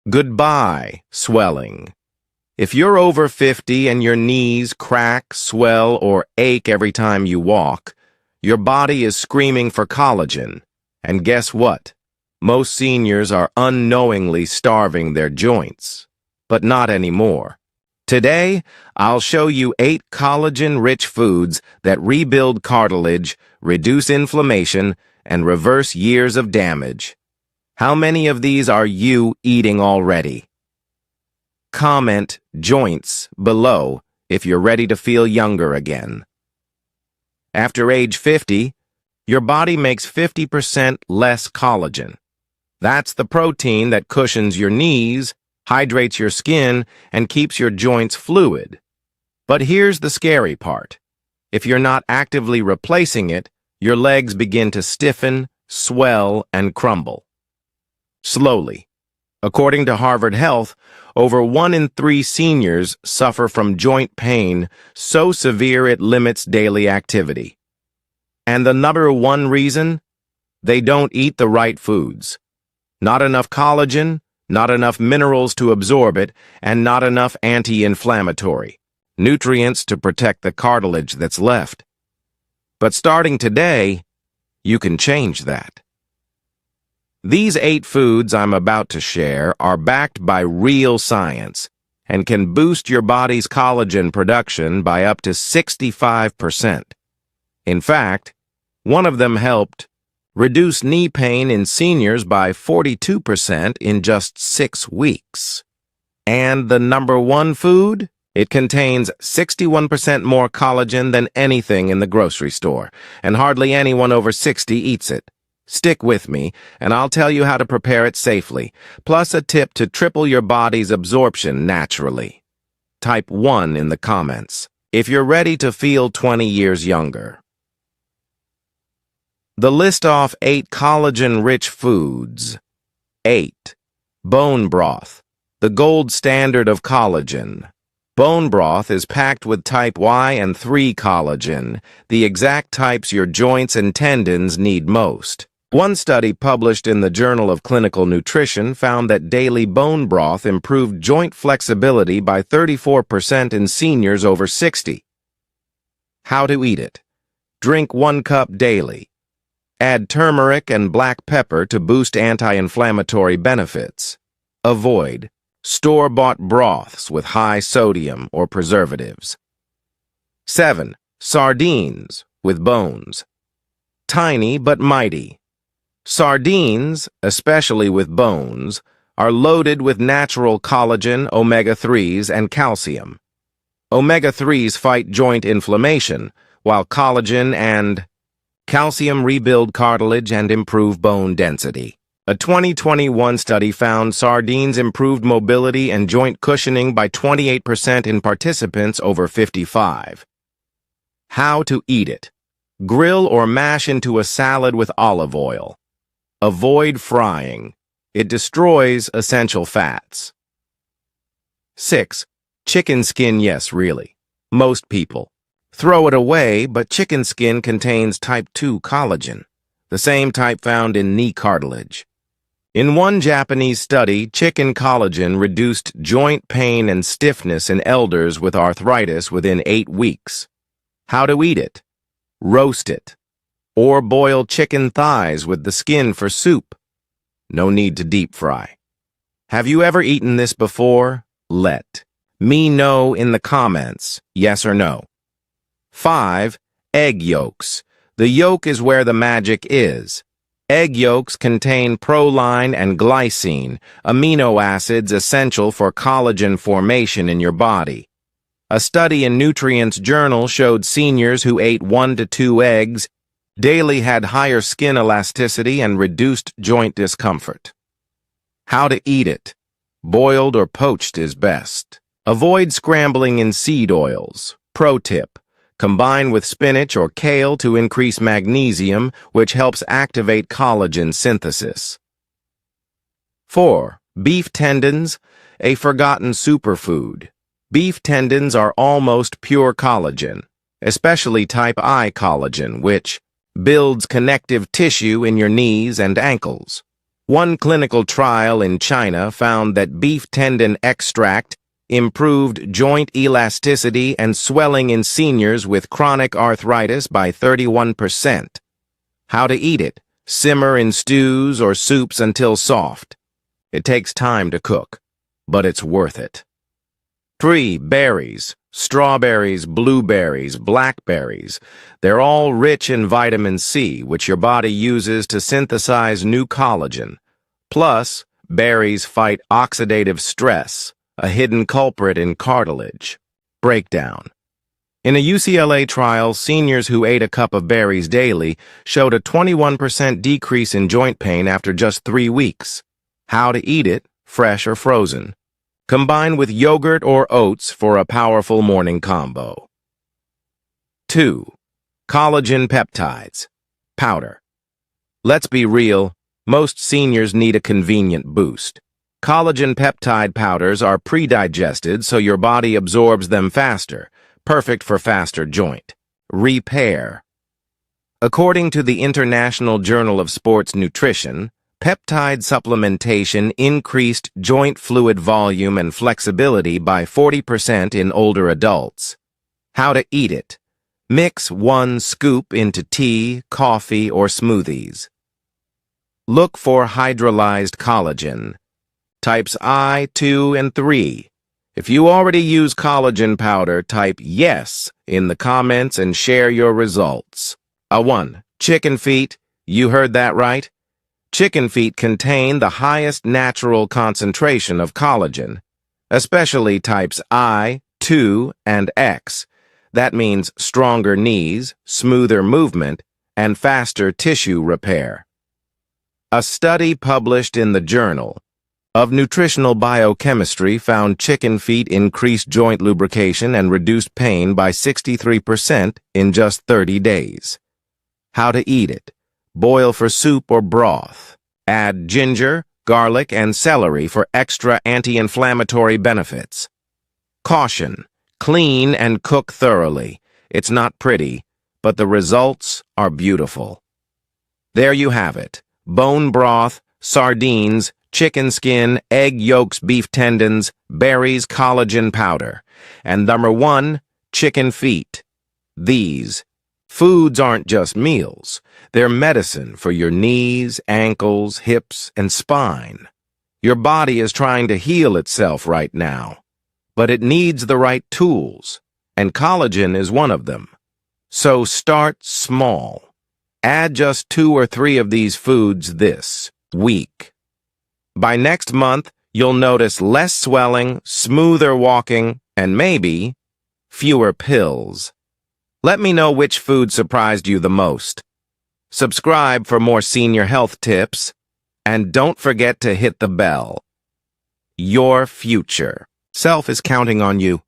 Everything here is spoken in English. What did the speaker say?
Goodbye, swelling. If you're over 50 and your knees crack, swell, or ache every time you walk, your body is screaming for collagen. And guess what? Most seniors are unknowingly starving their joints. But not anymore. Today, I'll show you 8 collagen-rich foods that rebuild cartilage, reduce inflammation, and reverse years of damage. How many of these are you eating already? Comment joints below if you're ready to feel younger again. After age 50, your body makes 50% less collagen. That's the protein that cushions your knees, hydrates your skin, and keeps your joints fluid. But here's the scary part. If you're not actively replacing it, your legs begin to stiffen, swell, and crumble. Slowly. According to Harvard Health, over 1 in 3 seniors suffer from joint pain so severe it limits daily activity. And the number one reason? They don't eat the right foods. Not enough collagen, not enough minerals to absorb it, and not enough anti-inflammatory nutrients to protect the cartilage that's left. But starting today, you can change that. These 8 foods I'm about to share are backed by real science and can boost your body's collagen production by up to 65%. In fact, one of them helped reduce knee pain in seniors by 42% in just 6 weeks. And the number one food? It contains 61% more collagen than anything in the grocery store, and hardly anyone over 60 eats it. Stick with me, and I'll tell you how to prepare it safely, plus a tip to triple your body's absorption naturally. Type 1 in the comments if you're ready to feel 20 years younger. The list off 8 collagen-rich foods. 8. Bone broth, the gold standard of collagen. Bone broth is packed with type Y and 3 collagen, the exact types your joints and tendons need most. One study published in the Journal of Clinical Nutrition found that daily bone broth improved joint flexibility by 34% in seniors over 60. How to eat it. Drink 1 cup daily. Add turmeric and black pepper to boost anti-inflammatory benefits. Avoid store-bought broths with high sodium or preservatives. 7. Sardines with bones. Tiny but mighty. Sardines, especially with bones, are loaded with natural collagen, omega-3s, and calcium. Omega-3s fight joint inflammation, while collagen and calcium rebuild cartilage and improve bone density. A 2021 study found sardines improved mobility and joint cushioning by 28% in participants over 55. How to eat it. Grill or mash into a salad with olive oil. Avoid frying. It destroys essential fats. 6. Chicken skin, yes, really. Most people throw it away, but chicken skin contains type 2 collagen, the same type found in knee cartilage. In one Japanese study, chicken collagen reduced joint pain and stiffness in elders with arthritis within 8 weeks. How to eat it. Roast it. Or boil chicken thighs with the skin for soup. No need to deep fry. Have you ever eaten this before? Let me know in the comments, yes or no. 5. Egg yolks. The yolk is where the magic is. Egg yolks contain proline and glycine, amino acids essential for collagen formation in your body. A study in Nutrients Journal showed seniors who ate 1 to 2 eggs daily had higher skin elasticity and reduced joint discomfort. How to eat it. Boiled or poached is best. Avoid scrambling in seed oils. Pro tip. Combine with spinach or kale to increase magnesium, which helps activate collagen synthesis. 4. Beef tendons, a forgotten superfood. Beef tendons are almost pure collagen, especially type I collagen, which builds connective tissue in your knees and ankles. One clinical trial in China found that beef tendon extract improved joint elasticity and swelling in seniors with chronic arthritis by 31%. How to eat it: simmer in stews or soups until soft. It takes time to cook, but it's worth it. 3. Berries. Strawberries, blueberries, blackberries. They're all rich in vitamin C, which your body uses to synthesize new collagen. Plus, berries fight oxidative stress, a hidden culprit in cartilage. Breakdown. In a UCLA trial, seniors who ate a cup of berries daily showed a 21% decrease in joint pain after just 3 weeks. How to eat it: fresh or frozen. Combine with yogurt or oats for a powerful morning combo. 2. Collagen peptides. Powder. Let's be real, most seniors need a convenient boost. Collagen peptide powders are pre-digested so your body absorbs them faster, perfect for faster joint repair. According to the International Journal of Sports Nutrition, peptide supplementation increased joint fluid volume and flexibility by 40% in older adults. How to eat it: mix 1 scoop into tea, coffee, or smoothies. Look for hydrolyzed collagen, types I, 2, and 3. If you already use collagen powder, type yes in the comments and share your results. 1. Chicken feet. You heard that right. Chicken feet contain the highest natural concentration of collagen, especially types I, 2, and X. That means stronger knees, smoother movement, and faster tissue repair. A study published in the Journal of Nutritional Biochemistry found chicken feet increased joint lubrication and reduced pain by 63% in just 30 days. How to eat it: boil for soup or broth. Add ginger, garlic, and celery for extra anti-inflammatory benefits. Caution: clean and cook thoroughly. It's not pretty, but the results are beautiful. There you have it: bone broth, sardines, chicken skin, egg yolks, beef tendons, berries, collagen powder. And number 1, chicken feet. These foods aren't just meals. They're medicine for your knees, ankles, hips, and spine. Your body is trying to heal itself right now, but it needs the right tools, and collagen is one of them. So start small. Add just 2 or 3 of these foods this week. By next month, you'll notice less swelling, smoother walking, and maybe fewer pills. Let me know which food surprised you the most. Subscribe for more senior health tips, and don't forget to hit the bell. Your future self is counting on you.